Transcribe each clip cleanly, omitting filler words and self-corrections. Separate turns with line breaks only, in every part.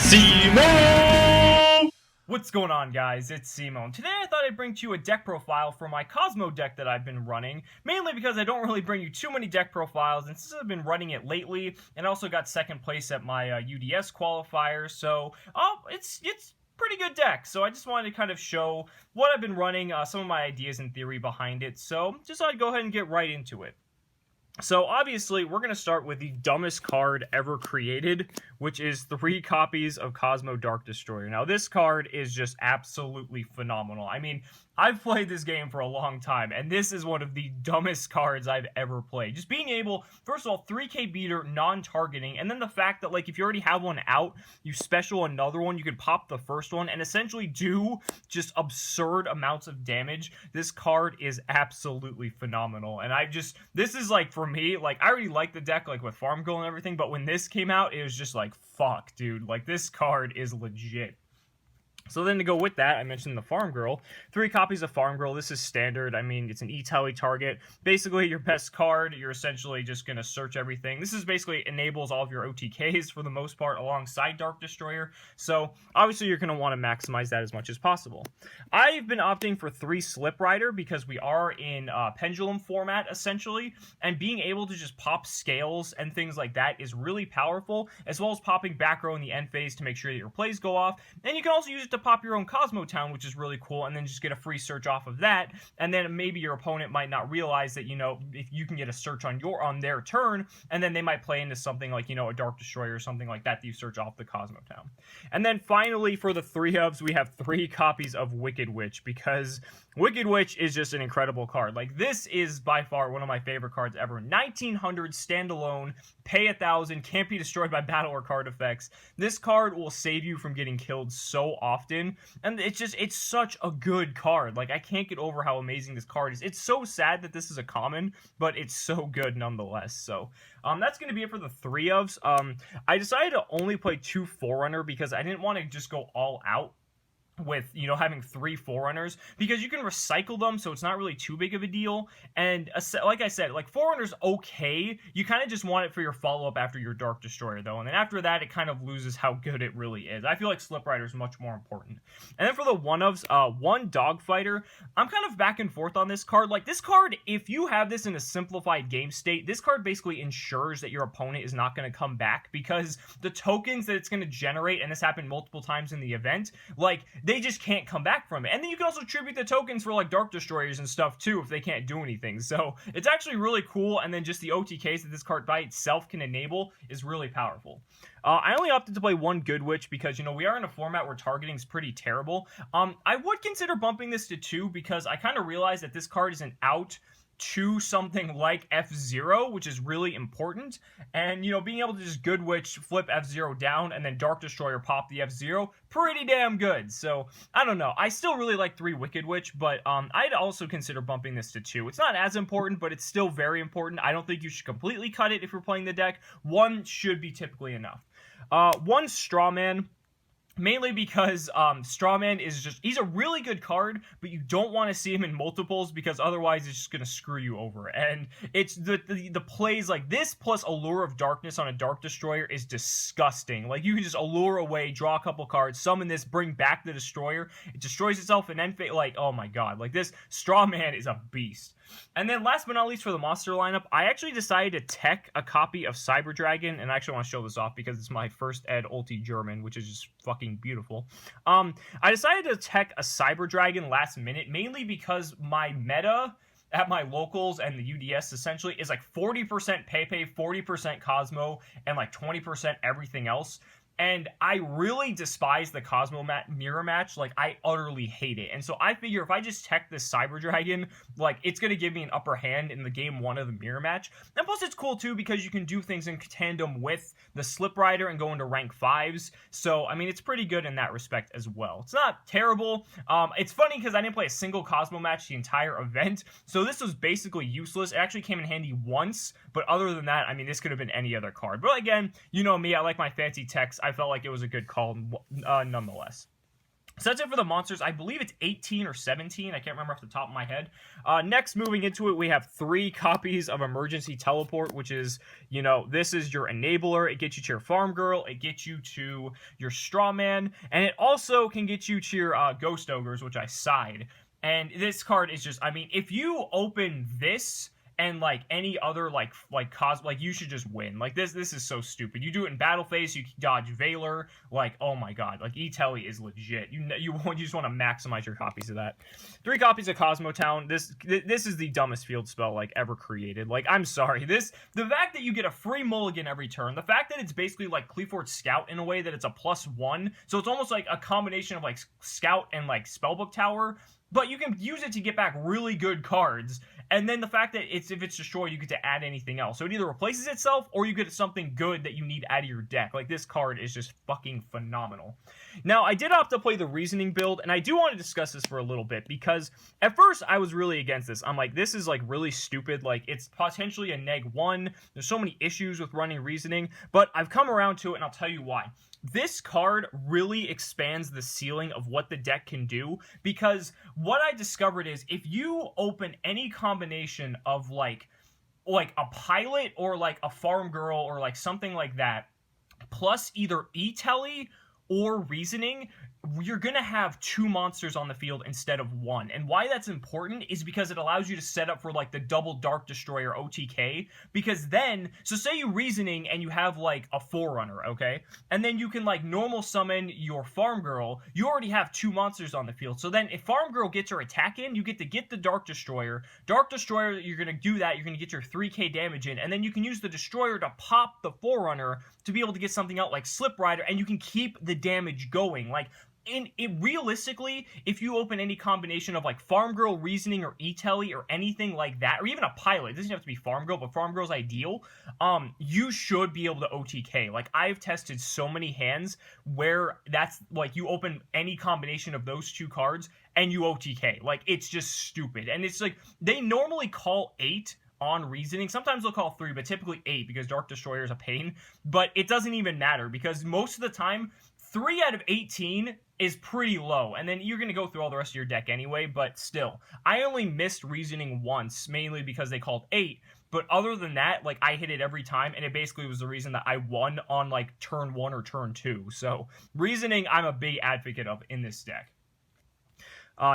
Cimoooooooo!
What's going on, guys? It's Cimo, and today I thought I'd bring to you a deck profile for my Kozmo deck that I've been running, mainly because I don't really bring you too many deck profiles, and since I've been running it lately, and also got second place at my UDS qualifier, so it's pretty good deck. So I just wanted to kind of show what I've been running, some of my ideas and theory behind it, so just thought I'd go ahead and get right into it. So obviously, we're going to start with the dumbest card ever created, which is 3 copies of Kozmo Dark Destroyer. Now, this card is just absolutely phenomenal. I mean, I've played this game for a long time, and this is one of the dumbest cards I've ever played. Just being able, first of all, 3k beater, non-targeting, and then the fact that, like, if you already have one out, you special another one, you can pop the first one, and essentially do just absurd amounts of damage. This card is absolutely phenomenal, and this is, like, for me, like, I already like the deck, like, with Farm Girl and everything, but when this came out, it was just like, fuck, dude, like, this card is legit. So then to go with that, I mentioned the Farm Girl. 3 copies of Farm Girl. This is standard. I mean, it's an E-Tally target. Basically, your best card, you're essentially just going to search everything. This is basically enables all of your OTKs for the most part alongside Dark Destroyer. So obviously, you're going to want to maximize that as much as possible. I've been opting for 3 Slip Rider because we are in Pendulum format, essentially. And being able to just pop scales and things like that is really powerful, as well as popping back row in the end phase to make sure that your plays go off. And you can also use it to pop your own Kozmo Town, which is really cool, and then just get a free search off of that, and then maybe your opponent might not realize that, you know, if you can get a search on their turn, and then they might play into something like, you know, a Dark Destroyer or something like that you search off the Kozmo Town. And then finally, for the 3-ofs, we have 3 copies of Wicked Witch, because Wicked Witch is just an incredible card. Like, this is by far one of my favorite cards ever. 1900 standalone, pay 1,000, can't be destroyed by battle or card effects. This card will save you from getting killed so often, and it's such a good card. Like, I can't get over how amazing this card is. It's so sad that this is a common, but it's so good nonetheless. So that's going to be it for the 3-ofs. I decided to only play 2 Forerunner because I didn't want to just go all out with, you know, having 3 Forerunners, because you can recycle them, so it's not really too big of a deal. And like I said, like, Forerunner's okay, you kind of just want it for your follow-up after your Dark Destroyer, though, and then after that, it kind of loses how good it really is. I feel like Slip Rider is much more important. And then for the 1-ofs, 1 Dogfighter, I'm kind of back and forth on this card. Like, this card, if you have this in a simplified game state, this card basically ensures that your opponent is not going to come back, because the tokens that it's going to generate, and this happened multiple times in the event, like, they just can't come back from it. And then you can also tribute the tokens for, like, Dark Destroyers and stuff too if they can't do anything. So it's actually really cool, and then just the OTKs that this card by itself can enable is really powerful. I only opted to play 1 Good Witch because, you know, we are in a format where targeting is pretty terrible. I would consider bumping this to 2 because I kind of realized that this card is an out to something like F-Zero, which is really important. And, you know, being able to just Good Witch, flip F-Zero down, and then Dark Destroyer pop the F-Zero, pretty damn good. So, I don't know. I still really like 3 Wicked Witch, but I'd also consider bumping this to 2. It's not as important, but it's still very important. I don't think you should completely cut it if you're playing the deck. 1 should be typically enough. 1 Strawman. Mainly because Strawman is just, he's a really good card, but you don't want to see him in multiples because otherwise it's just going to screw you over. And it's the plays like this plus Allure of Darkness on a Dark Destroyer is disgusting. Like, you can just allure away, draw a couple cards, summon this, bring back the Destroyer. It destroys itself and then, like, oh my god. Like, this Strawman is a beast. And then last but not least for the monster lineup, I actually decided to tech a copy of Cyber Dragon, and I actually want to show this off because it's my first ed ulti German, which is just fucking beautiful. I decided to tech a Cyber Dragon last minute, mainly because my meta at my locals and the UDS essentially is like 40% Pepe, 40% Kozmo, and like 20% everything else. And I really despise the Kozmo mirror match. Like, I utterly hate it. And so I figure if I just tech this Cyber Dragon, like, it's going to give me an upper hand in the game 1 of the mirror match. And plus, it's cool, too, because you can do things in tandem with the Slip Rider and go into rank 5s. So, I mean, it's pretty good in that respect as well. It's not terrible. It's funny because I didn't play a single Kozmo match the entire event. So this was basically useless. It actually came in handy once. But other than that, I mean, this could have been any other card. But again, you know me, I like my fancy techs. I felt like it was a good call nonetheless. So that's it for the monsters. I believe it's 18 or 17. I can't remember off the top of my head. Next, moving into it, we have 3 copies of Emergency Teleport, which is, you know, this is your enabler. It gets you to your Farm Girl. It gets you to your Straw Man. And it also can get you to your Ghost Ogres, which I side. And this card is just, I mean, if you open this and like any other like you should just win. Like this is so stupid. You do it in battle phase, you dodge Valor, like oh my god, like E-Telly is legit. You just want to maximize your copies of that. 3 copies of Kozmo Town. This is the dumbest field spell like ever created. Like I'm sorry, the fact that you get a free mulligan every turn, the fact that it's basically like Cleaford Scout in a way that it's a +1, so it's almost like a combination of like Scout and like Spellbook Tower. But you can use it to get back really good cards. And then the fact that if it's destroyed, you get to add anything else. So it either replaces itself or you get something good that you need out of your deck. Like this card is just fucking phenomenal. Now, I did opt to play the Reasoning build, and I do want to discuss this for a little bit because at first I was really against this. I'm like, this is like really stupid. Like it's potentially a -1. There's so many issues with running Reasoning, but I've come around to it and I'll tell you why. This card really expands the ceiling of what the deck can do, because what I discovered is if you open any combination of like a pilot or like a farm girl or like something like that, plus either E-Telly or Reasoning, you're gonna have 2 monsters on the field instead of 1. And why that's important is because it allows you to set up for like the double Dark Destroyer OTK, because then, so say you Reasoning and you have like a Forerunner, okay? And then you can like normal summon your Farm Girl, you already have 2 monsters on the field. So then if Farm Girl gets her attack in, you get to get the Dark Destroyer. Dark Destroyer, you're gonna do that, you're gonna get your 3k damage in, and then you can use the Destroyer to pop the Forerunner to be able to get something out like Slip Rider, and you can keep the damage going. Like, realistically, if you open any combination of like Farm Girl, Reasoning, or E-Telly, or anything like that, or even a pilot, it doesn't have to be Farm Girl, but Farm Girl's ideal, you should be able to OTK. Like, I've tested so many hands where that's, like, you open any combination of those 2 cards, and you OTK. Like, it's just stupid. And it's like, they normally call 8 on Reasoning. Sometimes they'll call 3, but typically 8, because Dark Destroyer is a pain. But it doesn't even matter, because most of the time, 3 out of 18 is pretty low, and then you're going to go through all the rest of your deck anyway, but still. I only missed Reasoning once, mainly because they called 8, but other than that, like, I hit it every time, and it basically was the reason that I won on, like, turn 1 or turn 2, so Reasoning, I'm a big advocate of in this deck.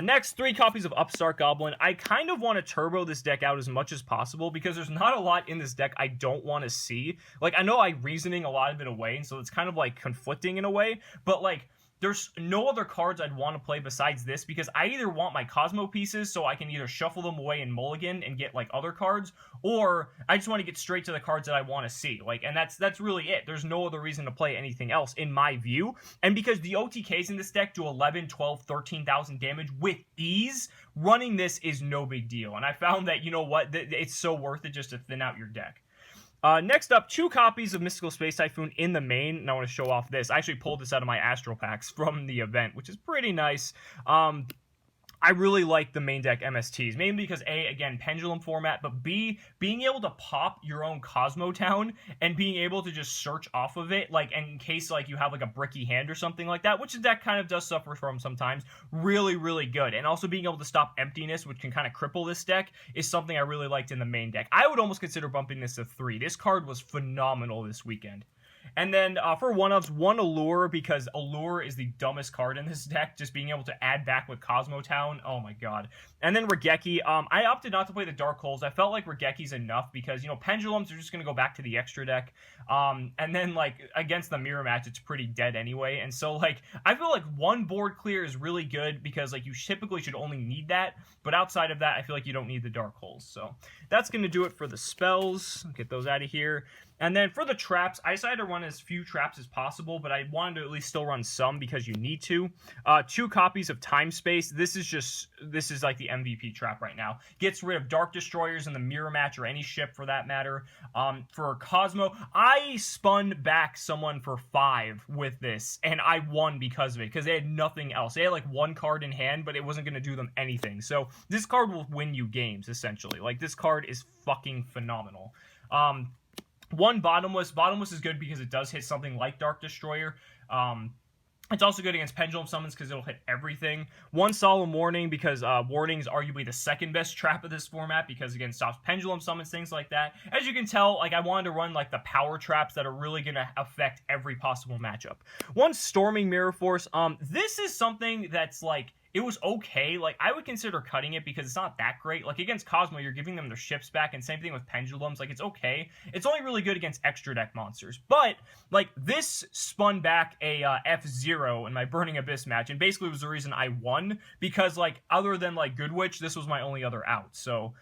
Next, 3 copies of Upstart Goblin. I kind of want to turbo this deck out as much as possible because there's not a lot in this deck I don't want to see. Like, I know I Reasoning a lot of it away, and so it's kind of, like, conflicting in a way, but, like, there's no other cards I'd want to play besides this, because I either want my Kozmo pieces so I can either shuffle them away in Mulligan and get, like, other cards, or I just want to get straight to the cards that I want to see. Like, and that's really it. There's no other reason to play anything else, in my view. And because the OTKs in this deck do 11, 12, 13,000 damage with ease, running this is no big deal. And I found that, you know what, it's so worth it just to thin out your deck. Next up, 2 copies of Mystical Space Typhoon in the main, and I want to show off this. I actually pulled this out of my Astral Packs from the event, which is pretty nice. I really like the main deck MSTs, mainly because A, again, pendulum format, but B, being able to pop your own Kozmo Town and being able to just search off of it, like, in case, like, you have, like, a bricky hand or something like that, which the deck kind of does suffer from sometimes, really, really good. And also being able to stop emptiness, which can kind of cripple this deck, is something I really liked in the main deck. I would almost consider bumping this to 3. This card was phenomenal this weekend. And then for one-ofs, 1 Allure, because Allure is the dumbest card in this deck, just being able to add back with Kozmo Town, oh my god. And then Regeki, I opted not to play the Dark Holes. I felt like Regeki's enough, because, you know, Pendulums are just going to go back to the extra deck, and then, like, against the Mirror Match, it's pretty dead anyway, and so, like, I feel like 1 board clear is really good, because, like, you typically should only need that, but outside of that, I feel like you don't need the Dark Holes, so that's going to do it for the spells. Get those out of here. And then for the traps, I decided to run as few traps as possible, but I wanted to at least still run some because you need to. 2 copies of Time Space. This is like the MVP trap right now. Gets rid of Dark Destroyers in the Mirror Match, or any ship for that matter. For Kozmo, I spun back someone for 5 with this, and I won because of it, because they had nothing else. They had like 1 card in hand, but it wasn't going to do them anything. So this card will win you games, essentially. Like, this card is fucking phenomenal. 1 Bottomless. Bottomless is good because it does hit something like Dark Destroyer. It's also good against Pendulum Summons because it'll hit everything. One Solemn Warning because Warning is arguably the second best trap of this format because, again, stops Pendulum Summons, things like that. As you can tell, like, I wanted to run, like, the power traps that are really going to affect every possible matchup. One Storming Mirror Force. This is something that's, like, it was okay. Like, I would consider cutting it because it's not that great. Like, against Kozmo, you're giving them their ships back, and same thing with Pendulums. Like, it's okay. It's only really good against extra deck monsters. But, like, this spun back a F-Zero in my Burning Abyss match, and basically was the reason I won, because, like, other than, like, Good Witch, this was my only other out. So,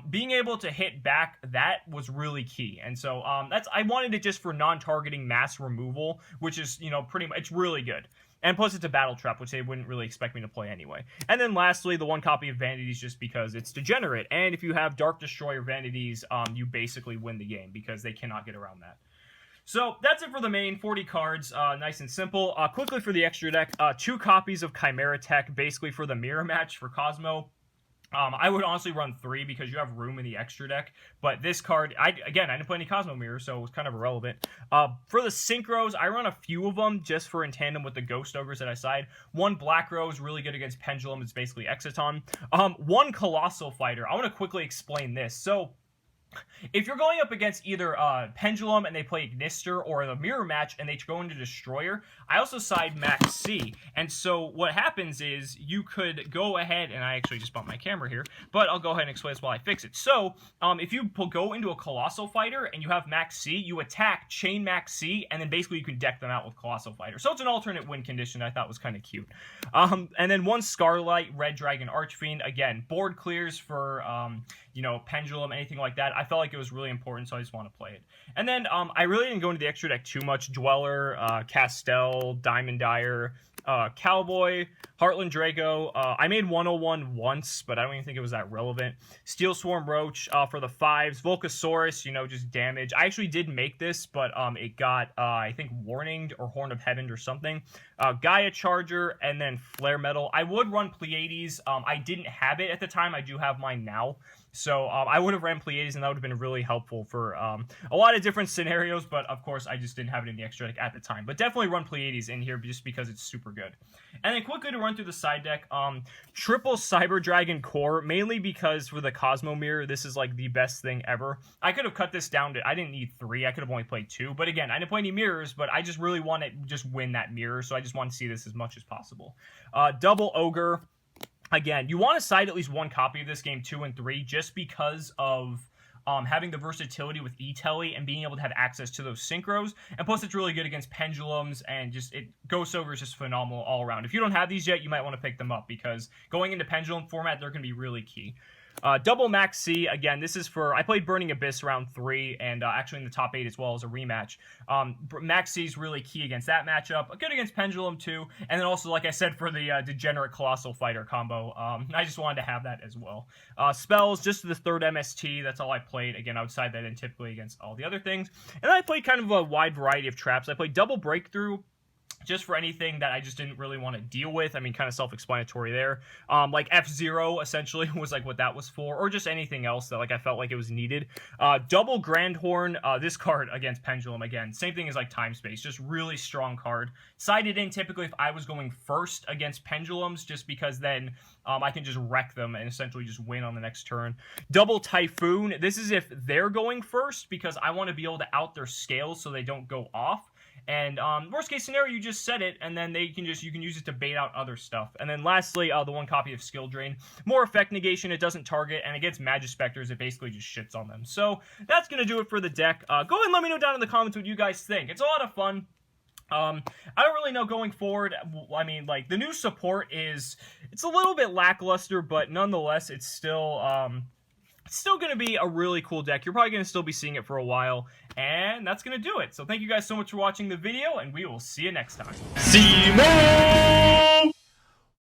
being able to hit back that was really key. And so, I wanted it just for non-targeting mass removal, which is, you know, pretty much, it's really good. And plus, it's a battle trap, which they wouldn't really expect me to play anyway. And then lastly, the one copy of Vanities, just because it's degenerate. And if you have Dark Destroyer Vanities, you basically win the game, because they cannot get around that. So, that's it for the main, 40 cards, nice and simple. Quickly for the extra deck, 2 copies of Chimera Tech, basically for the mirror match for Kozmo. I would honestly run 3 because you have room in the extra deck, but this card, I didn't play any Kozmo mirrors, so it was kind of irrelevant. For the Synchros, I run a few of them just for in tandem with the Ghost Ogres that I side. One Black Rose, really good against Pendulum, it's basically Exiton. One Colossal Fighter, I want to quickly explain this. So, if you're going up against either Pendulum and they play Ignister, or the mirror match and they go into Destroyer, I also side Max C. And so what happens is you could go ahead, and I actually just bumped my camera here, but I'll go ahead and explain this while I fix it. So if you go into a Colossal Fighter and you have Max C, you attack, chain Max C, and then basically you can deck them out with Colossal Fighter. So it's an alternate win condition I thought was kind of cute. And then one Scarlight, Red Dragon Archfiend. Again, board clears for, you know, Pendulum, anything like that. I felt like it was really important, so I just want to play it. And then I really didn't go into the extra deck too much. Dweller, Castell, Diamond Dyer, Cowboy, Heartland Draco. I made 101 once, but I don't even think it was that relevant. Steel Swarm Roach for the 5s. Volcasaurus, you know, just damage. I actually did make this, but it got, I think, Warninged or Horn of Heaven or something. Gaia Charger, and then Flare Metal. I would run Pleiades. I didn't have it at the time. I do have mine now. So I would have ran Pleiades, and that would have been really helpful for a lot of different scenarios, but of course I just didn't have it in the extra deck at the time. But definitely run Pleiades in here just because it's super good. And then quickly to run through the side deck, triple Cyber Dragon Core, mainly because for the Kozmo Mirror, this is like the best thing ever. I could have cut this down to, I didn't need 3, I could have only played 2, but again, I didn't play any mirrors, but I just really want to just win that mirror, so I just want to see this as much as possible. Double Ogre. Again, you want to side at least one copy of this game 2 and 3 just because of having the versatility with E-Telly and being able to have access to those synchros. And plus, it's really good against Pendulums, and just Ghost Ogre is just phenomenal all around. If you don't have these yet, you might want to pick them up because going into Pendulum format, they're going to be really key. Double Max C, again, this is for, I played Burning Abyss round 3, and actually in the top 8 as well as a rematch. Max C is really key against that matchup, good against Pendulum too, and then also, like I said, for the Degenerate Colossal Fighter combo, I just wanted to have that as well. Spells, just the 3rd MST, that's all I played, again, outside that and typically against all the other things. And then I played kind of a wide variety of traps. I played Double Breakthrough, just for anything that I just didn't really want to deal with. I mean, kind of self-explanatory there. Like F-Zero, essentially, was like what that was for, or just anything else that like I felt like it was needed. Double Grandhorn, this card against Pendulum, again, same thing as like Time Space, just really strong card. Sided in typically if I was going first against Pendulums, just because then I can just wreck them and essentially just win on the next turn. Double Typhoon, this is if they're going first, because I want to be able to out their scales so they don't go off. And worst case scenario, you just set it, and then you can use it to bait out other stuff. And then lastly, the one copy of Skill Drain. More effect negation, it doesn't target, and against Magispectors, it basically just shits on them. So that's going to do it for the deck. Go ahead and let me know down in the comments what you guys think. It's a lot of fun. I don't really know going forward. I mean, like, the new support it's a little bit lackluster, but nonetheless, it's still going to be a really cool deck. You're probably going to still be seeing it for a while, and that's going to do it. So thank you guys so much for watching the video, and we will see you next time. Cimoooooooo!